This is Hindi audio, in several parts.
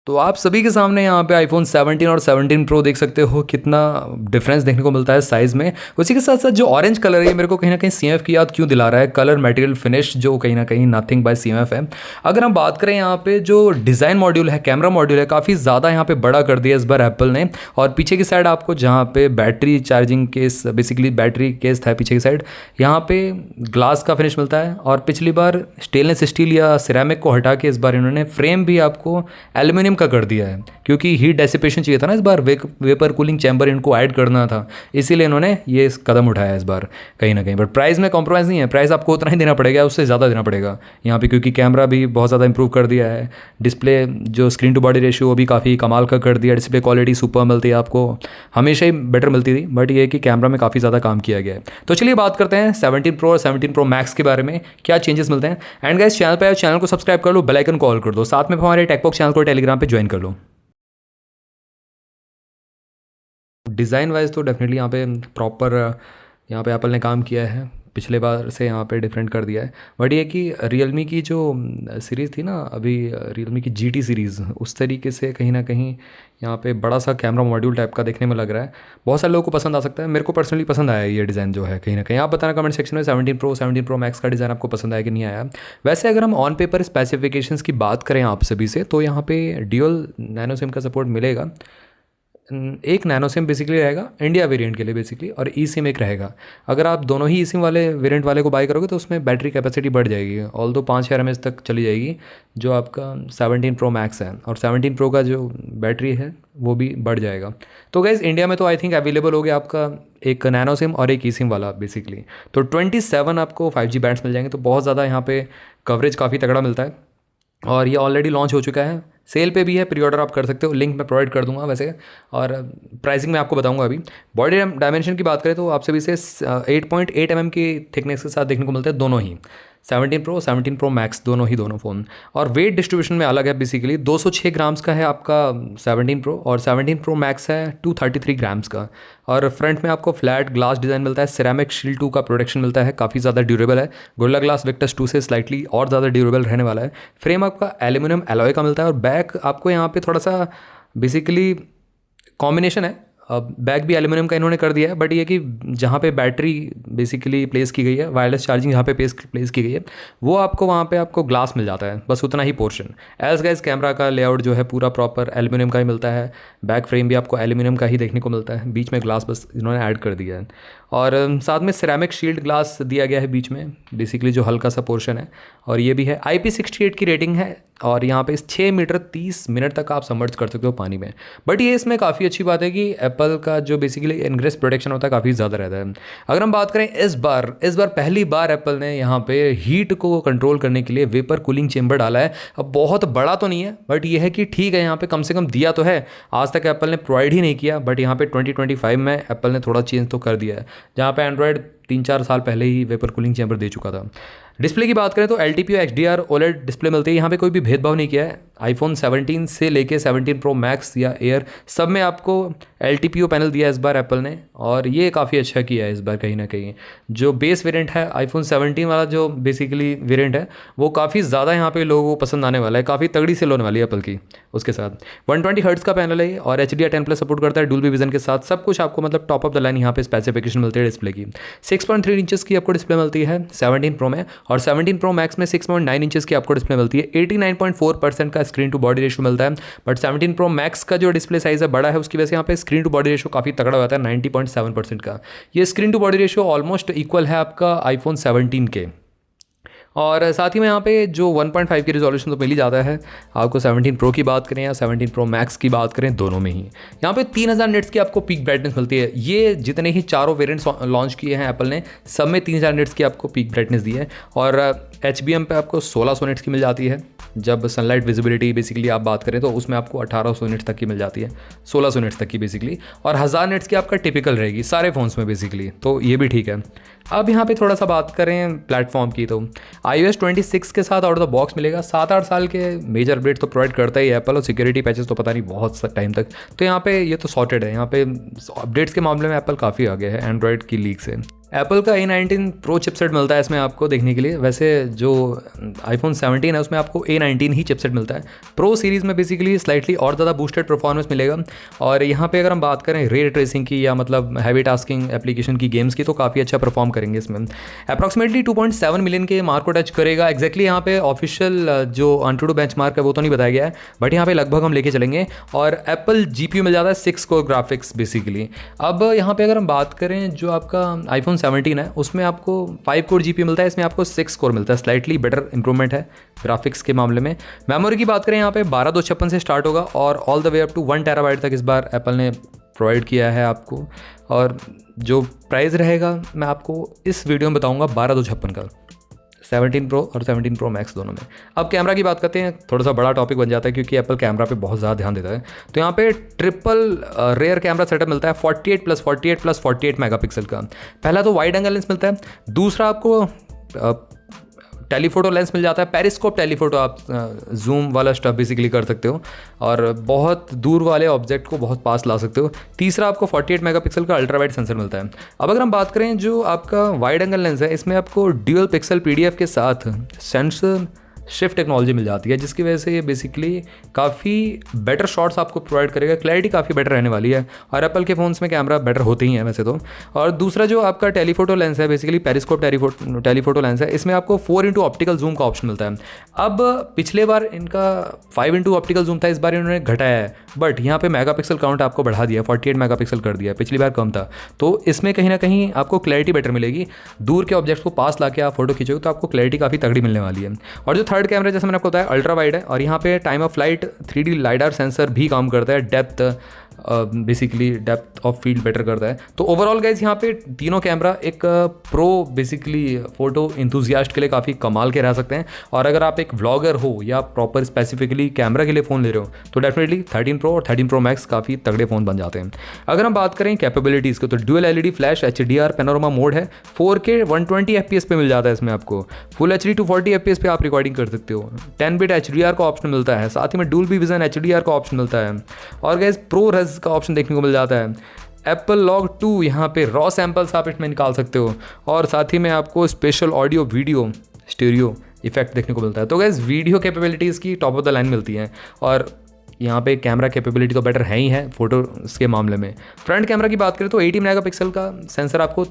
तो आप सभी के सामने यहाँ पे आईफोन 17 और 17 प्रो देख सकते हो, कितना डिफरेंस देखने को मिलता है साइज़ में। उसी के साथ साथ जो ऑरेंज कलर है ये मेरे को कहीं ना कहीं सीएमएफ की याद क्यों दिला रहा है, कलर मटेरियल फिनिश जो कहीं ना कहीं नथिंग बाय सीएमएफ है। अगर हम बात करें यहाँ पे जो डिज़ाइन मॉड्यूल है, कैमरा मॉड्यूल है, काफ़ी ज़्यादा यहाँ पे बड़ा कर दिया इस बार एप्पल ने। और पीछे की साइड आपको जहाँ पे battery charging case, basically battery case था पीछे की साइड, यहाँ पे ग्लास का फिनिश मिलता है। और पिछली बार स्टेनलेस स्टील या सिरेमिक को हटा के इस बार इन्होंने फ्रेम भी आपको एल्यूमिनियम का कर दिया है, क्योंकि हीट डेसिपेशन चाहिए था ना इस बार, वेपर कूलिंग चैम्बर इनको ऐड करना था, इसीलिए इन्होंने ये कदम उठाया इस बार कहीं ना कहीं। बट प्राइस में कॉम्प्रोमाइज़ नहीं है, प्राइस आपको उतना ही देना पड़ेगा, उससे ज़्यादा देना पड़ेगा यहाँ पे, क्योंकि कैमरा भी बहुत ज़्यादा इंप्रूव कर दिया है। डिस्प्ले जो स्क्रीन टू बॉडी रेशियो वो भी काफ़ी कमाल का कर दिया। डिस्प्ले क्वालिटी सुपर मिलती है आपको, हमेशा ही बेटर मिलती थी, बट ये है कि कैमरा में काफ़ी ज़्यादा काम किया गया है। तो चलिए बात करते हैं 17 प्रो और 17 प्रो मैक्स के बारे में, क्या चेंजेस मिलते हैं। एंड गाइस, चैनल पर चैनल को सब्सक्राइब कर लो, बेल आइकन कॉल कर दो, साथ में हमारे टेकबॉक्स चैनल को टेलीग्राम पे ज्वाइन कर लो। डिज़ाइन वाइज तो डेफिनेटली यहाँ पे प्रॉपर यहाँ पे एप्पल ने काम किया है, पिछले बार से यहाँ पे डिफरेंट कर दिया है। बट ये कि रियलमी की जो सीरीज़ थी ना अभी, रियलमी की GT सीरीज़, उस तरीके से कहीं ना कहीं यहाँ पे बड़ा सा कैमरा मॉड्यूल टाइप का देखने में लग रहा है। बहुत सारे लोगों को पसंद आ सकता है, मेरे को पर्सनली पसंद आया ये डिज़ाइन जो है कहीं ना कहीं। आप बताना कमेंट सेक्शन में 17 प्रो 17 प्रो मैक्स का डिज़ाइन आपको पसंद आया कि नहीं आया। वैसे अगर हम ऑन पेपर स्पेसिफिकेशंस की बात करें आप सभी से, तो यहाँ पे ड्यूअल नैनो सिम का सपोर्ट मिलेगा। एक नैनो सिम बेसिकली रहेगा इंडिया वेरिएंट के लिए बेसिकली, और ई सिम एक रहेगा। अगर आप दोनों ही ई सिम वाले वेरिएंट वाले को बाय करोगे तो उसमें बैटरी कैपेसिटी बढ़ जाएगी, ऑल दो 5000 mAh तक चली जाएगी जो आपका 17 प्रो मैक्स है, और 17 प्रो का जो बैटरी है वो भी बढ़ जाएगा। तो गाइज़ इंडिया में तो आई थिंक अवेलेबल हो गया आपका एक नैनो सिम और एक ई सिम वाला बेसिकली। तो 27 आपको 5G बैंड्स मिल जाएंगे, तो बहुत ज़्यादा यहाँ पे कवरेज काफ़ी तगड़ा मिलता है। और ये ऑलरेडी लॉन्च हो चुका है, सेल पे भी है, प्री ऑर्डर आप कर सकते हो, लिंक मैं प्रोवाइड कर दूंगा वैसे। और प्राइसिंग मैं आपको बताऊंगा अभी। बॉडी डायमेंशन की बात करें तो आप सभी से 8.8 mm की थिकनेस के साथ देखने को मिलते हैं दोनों ही, 17 प्रो 17 प्रो मैक्स दोनों फ़ोन। और वेट डिस्ट्रीब्यूशन में अलग है बेसिकली, 206 ग्राम्स का है आपका 17 प्रो, और 17 प्रो मैक्स है 233 ग्राम्स का। और फ्रंट में आपको फ्लैट ग्लास डिज़ाइन मिलता है, सिरेमिक शील्ड 2 का प्रोटेक्शन मिलता है, काफ़ी ज़्यादा ड्यूरेबल है, गोरिल्ला ग्लास विक्टस 2 से स्लाइटली और ज़्यादा ड्यूरेबल रहने वाला है। फ्रेम आपका एल्यूमिनियम एलॉय का मिलता है, और बैक आपको यहाँ पे थोड़ा सा बेसिकली कॉम्बिनेशन है, बैक भी एल्यूमिनियम का इन्होंने कर दिया है, बट ये कि जहाँ पे बैटरी बेसिकली प्लेस की गई है, वायरलेस चार्जिंग जहाँ पे प्लेस की गई है, वो आपको वहाँ पे आपको ग्लास मिल जाता है, बस उतना ही पोर्शन। एज गाइस कैमरा का लेआउट जो है पूरा प्रॉपर एल्यूमिनियम का ही मिलता है, बैक फ्रेम भी आपको एल्यूमिनियम का ही देखने को मिलता है, बीच में ग्लास बस इन्होंने ऐड कर दिया है। और साथ में सिरेमिक शील्ड ग्लास दिया गया है बीच में बेसिकली, जो हल्का सा पोर्शन है। और ये भी है IP68 की रेटिंग है, और यहाँ पे 6 मीटर 30 मिनट तक आप सबमर्ज कर सकते हो पानी में। बट ये इसमें काफ़ी अच्छी बात है कि एप्पल का जो बेसिकली इनग्रेस प्रोटेक्शन होता है काफ़ी ज़्यादा रहता है। अगर हम बात करें इस बार पहली बार एप्पल ने यहाँ पे हीट को कंट्रोल करने के लिए वेपर कूलिंग चेम्बर डाला है। अब बहुत बड़ा तो नहीं है, बट ये है कि ठीक है, यहाँ पे कम से कम दिया तो है, आज तक एप्पल ने प्रोवाइड ही नहीं किया, बट यहाँ पे 2025 में एप्पल ने थोड़ा चेंज तो कर दिया है, जहाँ पे एंड्रॉयड 3-4 साल पहले ही वेपर कूलिंग चैम्बर दे चुका था। डिस्प्ले की बात करें तो LTPO XDR OLED डिस्प्ले मिलती है, यहाँ पे कोई भी भेदभाव नहीं किया है। आईफोन 17 से लेके 17 प्रो मैक्स या एयर सब में आपको LTPO पैनल दिया है इस बार एप्पल ने, और ये काफ़ी अच्छा किया है इस बार कहीं ना कहीं। जो बेस वेरिएंट है आईफोन 17 वाला, जो बेसिकली वेरिएंट है, वो काफ़ी ज़्यादा यहाँ पे लोगों को पसंद आने वाला है, काफ़ी तगड़ी सेल होने वाली है एप्पल की। उसके साथ 120 हर्ट्ज़ का पैनल है और HDR10+ सपोर्ट करता है, डुअल विजन के साथ सब कुछ आपको मतलब टॉप ऑफ द लाइन यहाँ पे स्पेसिफिकेशन मिलती है डिस्प्ले की। 6.3 इंचेस की आपको डिस्प्ले मिलती है 17 प्रो में, और 17 प्रो मैक्स में 6.9 इंचेस की आपको डिस्प्ले मिलती है। 89.4% का स्क्रीन टू बॉडी रेशियो मिलता है, बट 17 प्रो मैक्स का जो डिस्प्ले साइज है बड़ा है, उसकी वजह से यहाँ पे स्क्रीन टू बॉडी रेशियो काफ़ी तगड़ा होता है 90.7% का। ये screen to body ratio almost equal है आपका आईफोन 17 के। और साथ ही में यहाँ पे जो 1.5 की रिजोल्यूशन तो मिल ही जाता है आपको, 17 प्रो की बात करें या 17 प्रो मैक्स की बात करें, दोनों में ही यहाँ पे 3000 निट्स की आपको पीक ब्राइटनेस मिलती है। ये जितने ही चारों वेरिएंट्स लॉन्च किए हैं एप्पल ने, सब में 3000 निट्स की आपको पीक ब्राइटनेस दी है। और HBM पे आपको 1600 निट्स की मिल जाती है, जब सनलाइट विजिबिलिटी बेसिकली आप बात करें तो उसमें आपको 1800 निट्स तक की मिल जाती है, 1600 निट्स तक की बेसिकली, और 1000 निट्स की आपका टिपिकल रहेगी सारे फ़ोन्स में बेसिकली, तो ये भी ठीक है। अब यहाँ पे थोड़ा सा बात करें प्लेटफॉर्म की, तो iOS 26 के साथ आउट ऑफ द बॉक्स मिलेगा। 7-8 साल के मेजर अपडेट तो प्रोवाइड करता ही एप्पल, और सिक्योरिटी पैचेस तो पता नहीं बहुत टाइम तक, तो यहाँ पे ये तो सॉर्टेड है। यहाँ पे अपडेट्स के मामले में एप्पल काफ़ी आगे है एंड्रॉयड की लीग से। एप्पल का A19 प्रो चिपसेट मिलता है इसमें आपको देखने के लिए। वैसे जो आईफोन 17 है उसमें आपको A19 ही चिपसेट मिलता है। प्रो सीरीज़ में बेसिकली स्लाइटली और ज़्यादा बूस्टेड परफॉर्मेंस मिलेगा। और यहाँ पे अगर हम बात करें रे ट्रेसिंग की या मतलब हैवी टास्किंग एप्लीकेशन की गेम्स की, तो काफ़ी अच्छा परफॉर्म करेंगे इसमें। अप्रॉक्सीमेटली 2.7 मिलियन के मार्क को टच करेगा। एक्जैक्टली यहाँ पे ऑफिशियल जो AnTuTu बेंचमार्क है वो तो नहीं बताया गया है, बट यहाँ पे लगभग हम लेके चलेंगे। और एप्पल GPU मिल जाता है 6 कोर ग्राफिक्स बेसिकली। अब यहाँ पे अगर हम बात करें जो आपका आईफोन 17 है उसमें आपको 5 कोर GPU मिलता है, इसमें आपको 6 कोर मिलता है। स्लाइटली बेटर इंप्रूवमेंट है ग्राफिक्स के मामले में। मेमोरी की बात करें यहाँ पे 12/256 से स्टार्ट होगा और all the way up to 1 terabyte तक इस बार एप्पल ने प्रोवाइड किया है आपको। और जो प्राइस रहेगा मैं आपको इस वीडियो में बताऊँगा 12/256 का, 17 प्रो और 17 प्रो मैक्स दोनों में। अब कैमरा की बात करते हैं, थोड़ा सा बड़ा टॉपिक बन जाता है क्योंकि एप्पल कैमरा पे बहुत ज़्यादा ध्यान देता है। तो यहाँ पे ट्रिपल रेयर कैमरा सेटअप मिलता है 48+48+48 मेगापिक्सल का। पहला तो वाइड एंगल लेंस मिलता है, दूसरा आपको टेलीफोटो लेंस मिल जाता है, पेरिस्कोप टेलीफोटो, आप जूम वाला स्टफ बेसिकली कर सकते हो और बहुत दूर वाले ऑब्जेक्ट को बहुत पास ला सकते हो। तीसरा आपको 48 मेगापिक्सल का अल्ट्रा वाइड सेंसर मिलता है। अब अगर हम बात करें जो आपका वाइड एंगल लेंस है, इसमें आपको ड्यूअल पिक्सल PDF के साथ सेंसर शिफ्ट टेक्नोलॉजी मिल जाती है, जिसकी वजह से ये बेसिकली काफ़ी बेटर शॉट्स आपको प्रोवाइड करेगा। क्लैरिटी काफ़ी बेटर रहने वाली है और एप्पल के फ़ोन्स में कैमरा बेटर होते ही हैं वैसे तो। और दूसरा जो आपका टेलीफोटो लेंस है, बेसिकली पेरिस्कोप टेलीफोटो लेंस है, इसमें आपको 4x ऑप्टिकल जूम का ऑप्शन मिलता है। अब पिछले बार इनका 5x ऑप्टिकल जूम था, इस बार इन्होंने घटाया है, बट यहाँ पे मेगापिक्सल काउंट आपको बढ़ा दिया, 48 मेगापिक्सल कर दिया, पिछली बार कम था। तो इसमें कहीं ना कहीं आपको क्लैरिटी बेटर मिलेगी। दूर के ऑब्जेक्ट्स को पास लाके आप फोटो खींचोगे तो आपको क्लैरिटी काफ़ी तगड़ी मिलने वाली है। और जो थर्ड कैमरा जैसे मैंने आपको बताया अल्ट्रा वाइड है और यहाँ पे time of flight 3D lidar sensor भी काम करता है, depth basically depth of field better करता है। तो ओवरऑल गाइज यहाँ पे तीनों कैमरा एक प्रो बेसिकली फोटो इंथुजियास्ट के लिए काफ़ी कमाल के रह सकते हैं। और अगर आप एक व्लॉगर हो या प्रॉपर स्पेसिफिकली कैमरा के लिए फ़ोन ले रहे हो तो डेफिनेटली 13 प्रो और 13 प्रो मैक्स काफ़ी तगड़े फ़ोन बन जाते हैं। अगर हम बात करें कैपेबिलिटीज़ को तो dual LED flash HDR panorama mode है, 4K 120 FPS पे मिल जाता है इसमें आपको। फुल HD 240 FPS पे आप रिकॉर्डिंग कर सकते हो। 10 बिट HDR का ऑप्शन मिलता है, साथ ही में डुअल विजन HDR का ऑप्शन मिलता है और गाइज प्रो का ऑप्शन देखने को मिल जाता है। एप्पल लॉग 2 यहाँ पे रॉ सैंपल्स आप इसमें निकाल सकते हो और साथ ही में आपको special audio video stereo effect देखने को मिलता है। तो गाइस वीडियो कैपेबिलिटीज़ की टॉप ऑफ द लाइन मिलती हैं और यहाँ पे कैमरा कैपेबिलिटी तो बेटर है ही है फोटोज़ के मामले में। फ्रंट कैमरा की बात करें तो 80 मेगापिक्सल का सेंसर आपको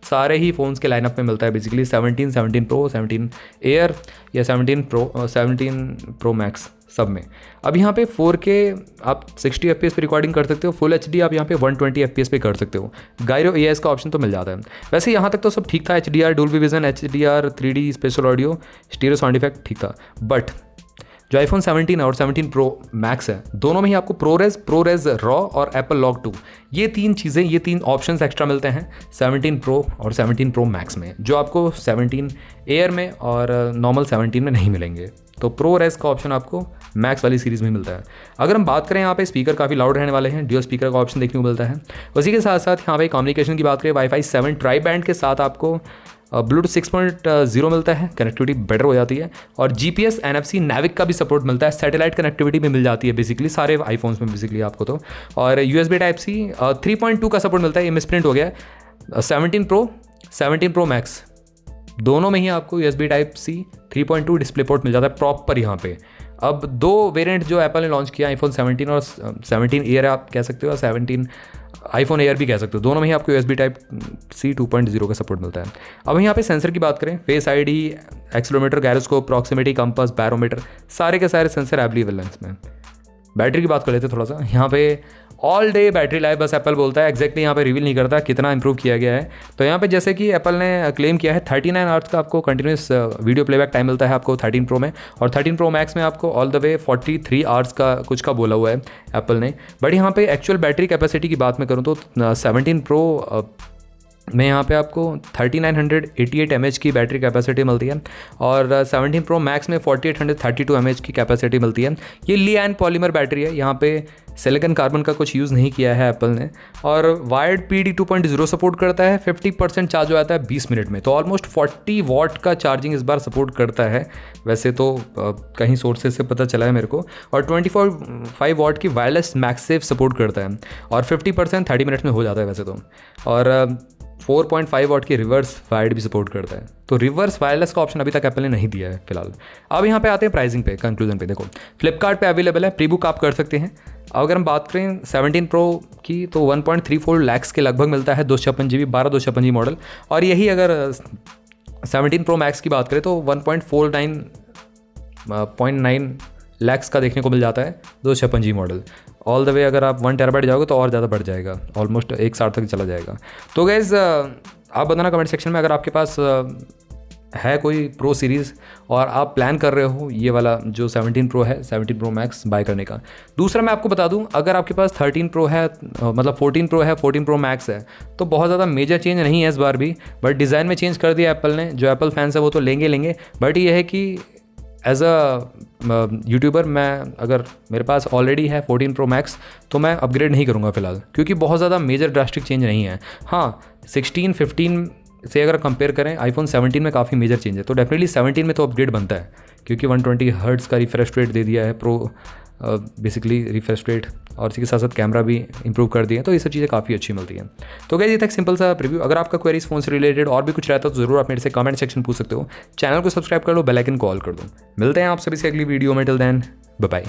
सारे ही फ़ोन्स के लाइनअप में मिलता है, बेसिकली 17 प्रो, 17 एयर या 17 प्रो मैक्स सब में। अब यहाँ पे 4K आप 60 FPS पे रिकॉर्डिंग कर सकते हो, फुल HD आप यहाँ पे 120 FPS पे कर सकते हो। गायरो AIS का ऑप्शन तो मिल जाता है। वैसे यहाँ तक तो सब ठीक था, HDR, dual vision, HDR, 3D special audio, stereo sound effect ठीक था। बट जो आईफोन 17 और 17 प्रो मैक्स है, दोनों में ही आपको प्रोरेज रॉ और एप्पल लॉग 2 ये तीन चीज़ें, ये तीन ऑप्शंस एक्स्ट्रा मिलते हैं 17 प्रो और 17 प्रो मैक्स में, जो आपको 17 एयर में और नॉर्मल 17 में नहीं मिलेंगे। तो प्रोरेज का ऑप्शन आपको मैक्स वाली सीरीज़ में मिलता है। अगर हम बात करें यहाँ पे स्पीकर काफ़ी लाउड रहने वाले हैं, ड्यूअल स्पीकर का ऑप्शन देखने को मिलता है। उसी के साथ साथ यहाँ पे कम्युनिकेशन की बात करें वाईफाई 7 ट्राई बैंड के साथ आपको ब्लूटूथ 6.0 मिलता है, कनेक्टिविटी बेटर हो जाती है और GPS NFC नेविक का भी सपोर्ट मिलता है, सैटेलाइट कनेक्टिविटी भी मिल जाती है बेसिकली सारे आईफोन्स में बेसिकली आपको तो। और USB Type-C 3.2 का सपोर्ट मिलता है, ये मिसप्रिंट हो गया है। 17 प्रो 17 प्रो मैक्स दोनों में ही आपको USB Type-C 3.2 डिस्प्ले पोर्ट मिल जाता है प्रॉपर यहाँ पे। अब दो वेरिएंट जो एप्पल ने लॉन्च किया आईफोन 17 और 17 एयर आप कह सकते हो, 17 आईफोन एयर भी कह सकते हो, दोनों में ही आपको USB Type-C 2.0 का सपोर्ट मिलता है। अब यहाँ पे सेंसर की बात करें, face ID, accelerometer, gyroscope, proximity, compass, barometer, सारे के सारे सेंसर अवेलेबल हैं इसमें। बैटरी की बात कर लेते हैं थोड़ा सा। यहाँ पे ऑल डे बैटरी लाइफ बस एप्पल बोलता है, एक्जैक्टली यहाँ पे रिवील नहीं करता कितना इंप्रूव किया गया है। तो यहाँ पे जैसे कि एप्पल ने क्लेम किया है 39 आवर्स का आपको कंटिन्यूस वीडियो प्लेबैक टाइम मिलता है आपको 13 प्रो में, और 13 प्रो मैक्स में आपको ऑल द वे 43 आवर्स का कुछ का बोला हुआ है एप्पल ने। बट यहाँ पे एक्चुअल बैटरी कैपेसिटी की बात मैं करूँ तो 17 प्रो में यहाँ पे आपको 3988 mAh की बैटरी कैपेसिटी मिलती है और 17 प्रो मैक्स में 4832 mAh की कैपेसिटी मिलती है। ये लिएन पॉलीमर बैटरी है, यहाँ पे सिलिकॉन कार्बन का कुछ यूज़ नहीं किया है एप्पल ने। और वायर्ड PD 2.0 सपोर्ट करता है, 50% चार्ज हो जाता है 20 मिनट में, तो ऑलमोस्ट 40 वॉट का चार्जिंग इस बार सपोर्ट करता है वैसे तो कहीं सोर्सेज से पता चला है मेरे को। और 25 वॉट की वायरलेस मैक्सेफ सपोर्ट करता है और 50% 30 मिनट्स में हो जाता है वैसे तो। और 4.5 वॉट की रिवर्स वायर्ड भी सपोर्ट करता है। तो रिवर्स वायरलेस का ऑप्शन अभी तक एप्पल ने नहीं दिया है फिलहाल। अब यहाँ पे आते हैं प्राइसिंग पे, कंक्लूजन पे। देखो फ्लिपकार्ट पे अवेलेबल है, प्री बुक आप कर सकते हैं। अगर हम बात करें 17 प्रो की तो 1.34 लाख के लगभग मिलता है 256 GB 12/256 GB मॉडल। और यही अगर 17 प्रो मैक्स की बात करें तो 1.49 लैक्स का देखने को मिल जाता है 256 GB मॉडल। ऑल द वे अगर आप 1 टेराबाइट जाओगे तो और ज़्यादा बढ़ जाएगा, ऑलमोस्ट 1.60 तक चला जाएगा। तो गाइज़ आप बताना कमेंट सेक्शन में अगर आपके पास है कोई प्रो सीरीज़ और आप प्लान कर रहे हो ये वाला जो 17 प्रो है, 17 प्रो मैक्स बाय करने का। दूसरा मैं आपको बता दूं, अगर आपके पास 13 प्रो है, मतलब 14 प्रो है, 14 प्रो मैक्स है, तो बहुत ज़्यादा मेजर चेंज नहीं है इस बार भी, बट डिज़ाइन में चेंज कर दिया एप्पल ने। जो एप्पल फैंस है वो तो लेंगे, बट ये है कि एज अ यूट्यूबर मैं, अगर मेरे पास ऑलरेडी है 14 प्रो मैक्स तो मैं अपग्रेड नहीं करूँगा फिलहाल, क्योंकि बहुत ज़्यादा मेजर ड्रास्टिक चेंज नहीं है। हाँ 16, 15 से अगर कंपेयर करें आईफोन 17 में काफ़ी मेजर चेंज है, तो डेफिनेटली 17 में तो अपग्रेड बनता है, क्योंकि 120 हर्ट्ज़ का रिफ्रेश रेट दे दिया है प्रो, बेसिकली रिफ्रेश रेट, और इसी के साथ साथ कैमरा भी इंप्रूव कर दिए, तो ये सब चीज़ें काफ़ी अच्छी मिलती हैं। तो गाइस ये था एक सिंपल सा प्रीव्यू। अगर आपका क्वेरीज फ़ोन से रिलेटेड और भी कुछ रहता तो ज़रूर आप मेरे से कमेंट सेक्शन पूछ सकते हो। चैनल को सब्सक्राइब कर लो, बेल आइकन कॉल कर दो। मिलते हैं आप सभी से अगली वीडियो में। Till then bye bye.